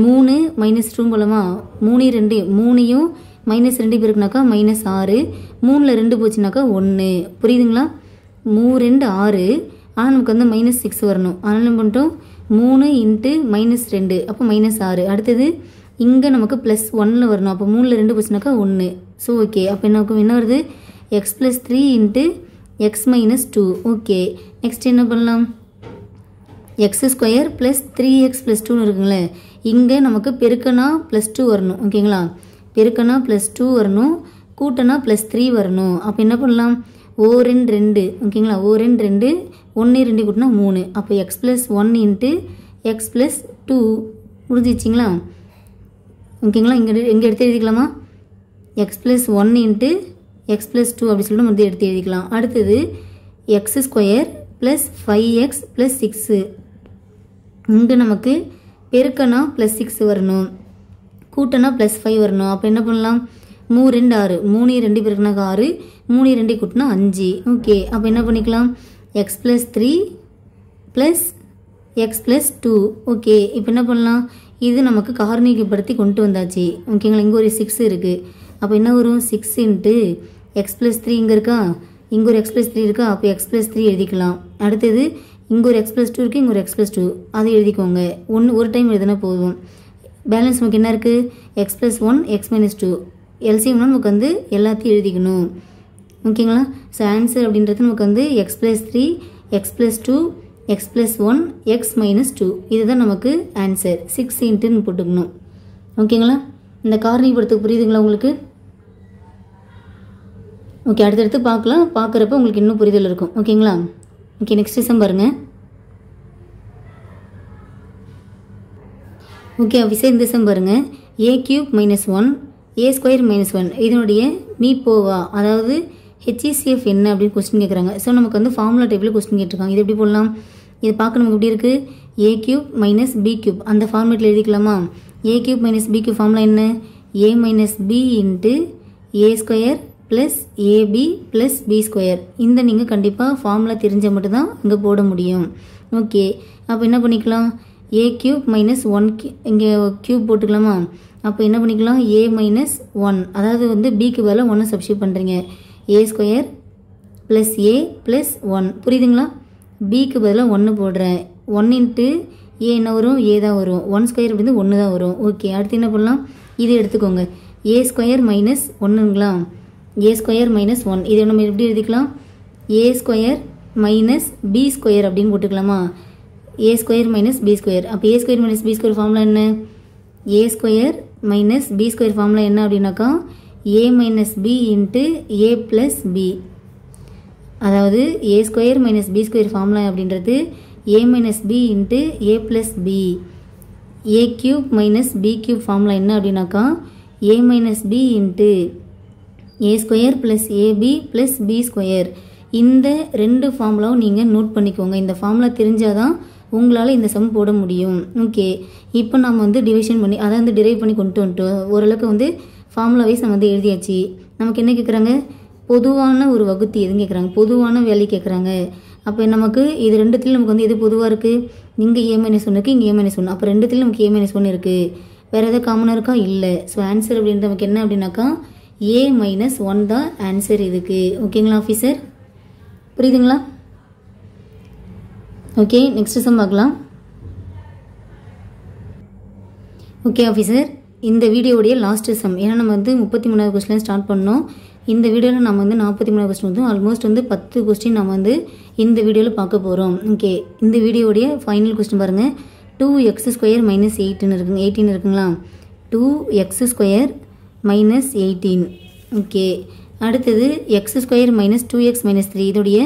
3 -2 போலமா. 3 2 3யும் -2 பெருக்குனாக்கா -6 3ல் 2 போச்சுனாக்கா 1 புரியுதுங்களா. 3 2 6 ஆனால் நமக்கு வந்து -6 வரணும். அதனால் என்ன பண்ணிட்டோம் 3 × -2 அப்போ -6. அடுத்தது இங்கே நமக்கு +1ல் வரணும். அப்போ 3ல் 2 போச்சுனாக்கா 1. ஸோ ஓகே, அப்போ என்ன வருது x + 3 × x - 2 ஓகே. நெக்ஸ்ட் என்ன பண்ணலாம், x² + 3x + 2ன்னு இருக்குங்களே. இங்கே நமக்கு பெருக்கனா +2 வரணும் ஓகேங்களா. பெருக்கனா +2 வரணும், கூட்டனா +3 வரணும். அப்போ என்ன பண்ணலாம், O2 2 ஓகேங்களா. O2 2 1 2 கூட்டினா 3. அப்போ x + 1 × x + 2 முடிஞ்சிச்சிங்களா ஓகேங்களா. இங்கே எடுத்து எழுதிக்கலாமா, x + 1 × x + 2 அப்படி சொல்லிட்டு வந்து எடுத்து எழுதிக்கலாம். அடுத்தது x² + 5x + 6 இங்கே நமக்கு பெருக்கனா +6 வரணும், கூட்டனா +5 வரணும். அப்போ என்ன பண்ணலாம், 3 2 6 3 2 பெருக்குனாக்கா 6 3 2 கூட்டினா 5 ஓகே. அப்போ என்ன பண்ணிக்கலாம், x + 3 + x + 2 ஓகே. இப்போ என்ன பண்ணலாம், இது நமக்கு காரணிப்படுத்தி கொண்டு வந்தாச்சு ஓகேங்களா. இங்கே ஒரு 6 இருக்குது. அப்போ என்ன வரும், 6 × x + 3 இங்கே இருக்கா, இங்கே ஒரு x + 3 இருக்கா. அப்போ x + 3 எழுதிக்கலாம். அடுத்தது இங்கே ஒரு x + 2 இருக்குது, இங்கே ஒரு x + 2 அதை எழுதிக்கோங்க. ஒரு டைம் எழுதினா போதும். பேலன்ஸ் நமக்கு என்ன இருக்குது, x + 1 x - 2 எல்சிஎம்னா நமக்கு வந்து எல்லாத்தையும் எழுதிக்கணும் ஓகேங்களா. ஸோ ஆன்சர் அப்படின்றது நமக்கு வந்து x + 3 x + 2 x + 1 x - 2 இதுதான் நமக்கு ஆன்சர். 6 × போட்டுக்கணும் ஓகேங்களா. இந்த காரணிப்படுத்த புரியுதுங்களா உங்களுக்கு. ஓகே, அடுத்தடுத்து பார்க்கலாம். பார்க்குறப்ப உங்களுக்கு இன்னும் புரிதல் இருக்கும் ஓகேங்களா. ஓகே, நெக்ஸ்ட் சம் பாருங்கள். ஓகே ஆஃபீஸர், இந்த சம் பாருங்கள். a³ - 1 a² - 1 இதனுடைய மீப்போவா, அதாவது HCF என்ன அப்படின்னு கொஸ்டின் கேட்குறாங்க. ஸோ நமக்கு வந்து ஃபார்முலா டைப்பில் கொஸ்டின் கேட்டிருக்காங்க. இது எப்படி போடலாம், இது பார்க்க நமக்கு எப்படி இருக்குது, a³ - b³ அந்த ஃபார்மேட்டில் எழுதிக்கலாமா. a³ - b³ ஃபார்முலா என்ன, a - b × a² + ab + b². இந்த நீங்கள் கண்டிப்பாக ஃபார்முலா தெரிஞ்சால் மட்டும்தான் இங்கே போட முடியும் ஓகே. அப்போ என்ன பண்ணிக்கலாம், a³ - 1 இங்கே க்யூப் போட்டுக்கலாமா. அப்போ என்ன பண்ணிக்கலாம், a - 1 அதாவது வந்து bக்கு பதிலாக 1 சப்ஸ்டியூட் பண்ணுறீங்க. a² + a + 1 புரியுதுங்களா. bக்கு பதிலாக 1 போடுறேன். 1 × a என்ன வரும், a தான் வரும். 1² அப்படின்னு 1 தான் வரும் ஓகே. அடுத்து என்ன பண்ணலாம், இது எடுத்துக்கோங்க. a² - 1ங்களா, a² - 1 இதை நம்ம எப்படி எழுதிக்கலாம், a² - b² அப்படின்னு போட்டுக்கலாமா. a² - b². அப்போ a² - b² ஃபார்முலா என்ன, a² - b² ஃபார்முலா என்ன அப்படின்னாக்கா a - b × a + b. அதாவது a² - b² ஃபார்முலா அப்படின்றது a - b × a + b. a³ - b³ formula என்ன அப்படின்னாக்கா a - b × a² + ab + b². இந்த 2 ஃபார்முலாவும் நீங்கள் நோட் பண்ணிக்கோங்க. இந்த ஃபார்முலா தெரிஞ்சால் தான் உங்களால் இந்த சம் போட முடியும். ஓகே, இப்போ நம்ம வந்து டிவிஷன் பண்ணி அதை வந்து டிரைவ் பண்ணி கொண்டு வந்துட்டோம். ஓரளவுக்கு வந்து ஃபார்முலா வைஸ் நம்ம வந்து எழுதியாச்சு. நமக்கு என்ன கேட்குறாங்க, பொதுவான ஒரு வகுத்தி எதுன்னு கேட்குறாங்க, பொதுவான வேல்யூ கேட்குறாங்க. அப்போ நமக்கு இது ரெண்டுத்துலையும் நமக்கு வந்து எது பொதுவாக இருக்குது, இங்கே A-1 இருக்குது, இங்கே A-1. அப்போ ரெண்டுத்துலையும் நமக்கு A-1 இருக்குது. வேறு எதாவது காமனாக இருக்கா, இல்லை. ஸோ ஆன்சர் அப்படின்றது நமக்கு என்ன அப்படின்னாக்கா A-1 தான் ஆன்சர் இதுக்கு. ஓகேங்களா ஆஃபீஸர், புரியுதுங்களா? ஓகே, நெக்ஸ்ட் சம் பார்க்கலாம். ஓகே ஆஃபீஸர், இந்த வீடியோடைய லாஸ்ட் சம். ஏன்னா நம்ம வந்து 33வது கொஸ்டின் ஸ்டார்ட் பண்ணோம். இந்த வீடியோவில் நம்ம வந்து 43வது கொஸ்டின் வந்து ஆல்மோஸ்ட் வந்து 10 கொஸ்டின் நம்ம வந்து இந்த வீடியோவில் பார்க்க போகிறோம். ஓகே, இந்த வீடியோடைய ஃபைனல் கொஸ்டின் பாருங்கள். 2x² - 18 இருக்குங்க, 18 இருக்குங்களா? 2x² - 18. ஓகே, அடுத்தது x² - 2x - 3 இதோடைய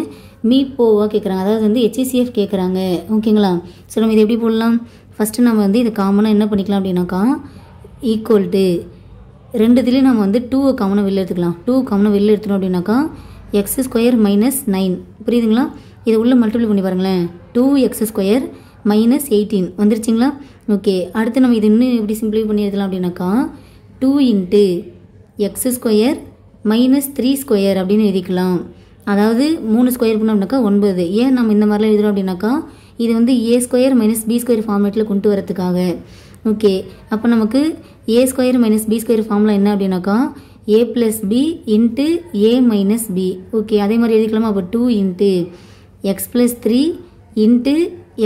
மீப்போவாக கேட்குறாங்க. அதாவது வந்து HCF கேட்குறாங்க. ஓகேங்களா? ஸோ நம்ம இதை எப்படி போடலாம், ஃபஸ்ட்டு நம்ம வந்து இது காமனாக என்ன பண்ணிக்கலாம் அப்படின்னாக்கா ஈக்குவல் டு ரெண்டுத்துலேயும் நம்ம வந்து 2 காமனாக வெளில எடுத்துக்கலாம். 2 காமனாக வெளில எடுத்துட்டோம் அப்படின்னாக்கா x² - 9. புரியுதுங்களா? இதை உள்ளே மல்டிப்ளை பண்ணி பாருங்களேன். 2x² - 18 வந்துருச்சிங்களா? ஓகே, அடுத்து நம்ம இது இன்னும் எப்படி சிம்பிளை பண்ணி எடுக்கலாம் அப்படின்னாக்கா 2 × x² - 3² அப்படின்னு எழுதிக்கலாம். அதாவது 3 ஸ்கொயர் பண்ணோம்னாக்கா 9. ஏன் நம்ம இந்த மாதிரிலாம் எழுதுறோம் அப்படின்னாக்கா இது வந்து A² - B² ஃபார்மேட்டில் கொண்டு வரதுக்காக. ஓகே, அப்போ நமக்கு A² - B² ஃபார்முலா என்ன அப்படின்னாக்கா A + B × A - B. Okay, அதே மாதிரி எழுதிக்கலாமா? அப்போ 2 × x + 3 ×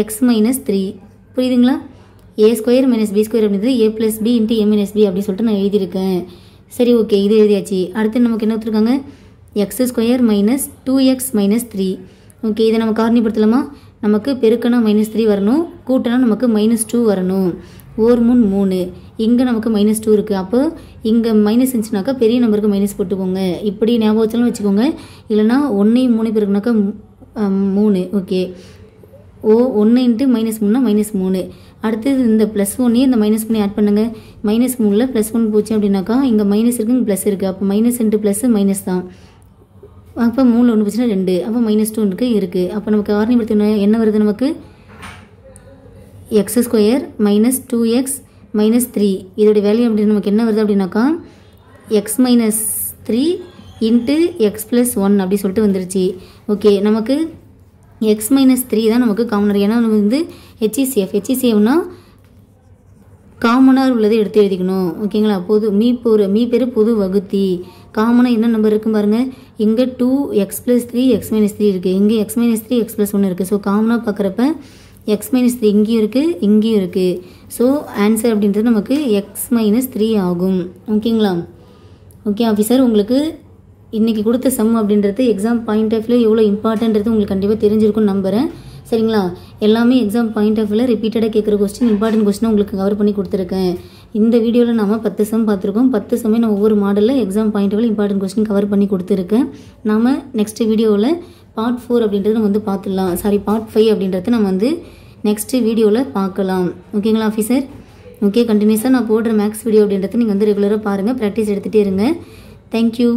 x - 3. புரியுதுங்களா? A² - B² அப்படின்றது A + B × A - B அப்படின்னு சொல்லிட்டு நான் எழுதியிருக்கேன். சரி, ஓகே, இது எழுதியாச்சு. அடுத்து நமக்கு என்ன கொடுத்துருக்காங்க, x² - 2x - 3. ஓகே, இதை நம்ம காரணிப்படுத்தலாமா? நமக்கு பெருக்கனா -3 வரணும், கூட்டனா நமக்கு -2 வரணும். 1 3 3, இங்கே நமக்கு -2 இருக்குது. அப்போ இங்கே மைனஸ் இருந்துச்சுனாக்கா பெரிய நம்பருக்கு மைனஸ் போட்டுக்கோங்க. இப்படி ஞாபகம் வச்சாலும் வச்சுக்கோங்க, இல்லைனா 1 3 பெருக்குனாக்கா 3. ஓகே, 1 × -3 -3. அடுத்தது இந்த +1 இந்த -1 ஆட் பண்ணுங்கள். -3ல் +1 போச்சு அப்படின்னாக்கா இங்கே மைனஸ் இருக்குது, இங்கே ப்ளஸ் இருக்குது. அப்போ -× += தான். அப்போ 3 1 போச்சுன்னா 2. அப்போ -2 இருக்குது. அப்போ நமக்கு காரணிப்படுத்த என்ன வருது, நமக்கு x² - 2x - 3 இதோடைய வேல்யூ அப்படின்னு நமக்கு என்ன வருது அப்படின்னாக்கா x - 3 × x + 1 அப்படி சொல்லிட்டு வந்துருச்சு. ஓகே, நமக்கு x - 3 தான் நமக்கு காமனர். ஏன்னா நம்ம வந்து HCFனா காமனாக உள்ளதை எடுத்து எழுதிக்கணும். ஓகேங்களா? மீ பேர் பொது வகுத்தி. காமனாக என்ன நம்பர் இருக்குன்னு பாருங்கள். இங்கே 2x + 3 x - 3 இருக்குது, இங்கே x - 3 x + 1 இருக்குது. ஸோ காமனாக பார்க்குறப்ப x - 3 இங்கேயும் இருக்குது, இங்கேயும் இருக்குது. ஸோ ஆன்சர் அப்படின்றது நமக்கு x - 3 ஆகும். ஓகேங்களா? ஓகே ஆஃபீஸர், உங்களுக்கு இன்றைக்கி கொடுத்த சம் அப்படின்றது எக்ஸாம் பாயிண்ட் ஆஃப் வியூ எவ்வளோ இம்பார்ட்டன்றது உங்களுக்கு கண்டிப்பாக தெரிஞ்சிருக்கும்னு நம்புகிறேன். சரிங்களா? எல்லாமே எக்ஸாம் பாயிண்ட் ஆஃப் வியூவில் ரிப்பீட்டடாக கேட்குற கொஸ்டின், இம்பார்ட்டன்ட் கொஸ்டினை உங்களுக்கு கவர் பண்ணி கொடுத்துருக்கேன். இந்த வீடியோவில் நம்ம 10 சம் பார்த்துருக்கோம். 10 சமே நான் ஒவ்வொரு மாடலில் எக்ஸாம் பாயிண்ட் ஆஃப் வியூவில் இம்பார்ட்டன்ட் கொஸ்டின் கவர் பண்ணி கொடுத்துருக்கேன். நாம் நெக்ஸ்ட் வீடியோவில் பார்ட் 4 அப்படின்றது நம்ம வந்து பார்த்துடலாம். பார்ட் 5 அப்படின்றது நம்ம வந்து நெக்ஸ்ட் வீடியோவில் பார்க்கலாம். ஓகேங்களா ஆஃபீஸர்? ஓகே, கண்டினியூஸாக நான் போடுற மேக்ஸ் வீடியோ அப்படின்றது நீங்கள் வந்து ரெகுலராக பாருங்கள், ப்ராக்டிஸ் எடுத்துகிட்டே இருங்க. தேங்க்யூ.